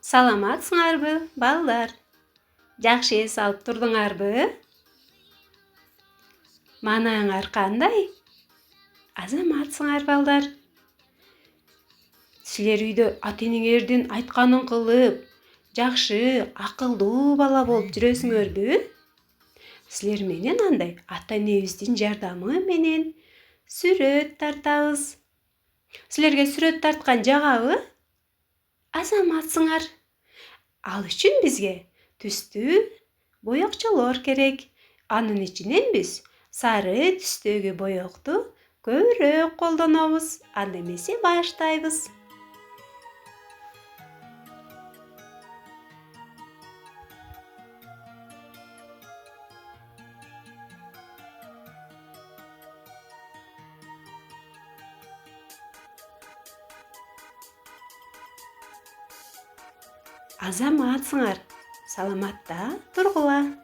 Саламатсыңарбы, балдар? Жакшы эс алып турдуңарбы? Маанаңар кандай? Азаматсыңар, балдар? Силер үйдө ата-энеңердин айтканын кылып, жакшы, акылдуу бала болуп жүрөсүңөрбү? Силер менен андай ата-энебиздин жардамы менен сүрөт тартабыз. Силерге сүрөт тарткан жагабы? Азаматсыңар. Ал үчүн бизге түстүү боёкчолор керек. Анын ичинен биз сары түстөгү боёкту көбүрөөк колдонобуз. Анда эмесе баштайбыз. Азаматсыңар. Саламатта тургула.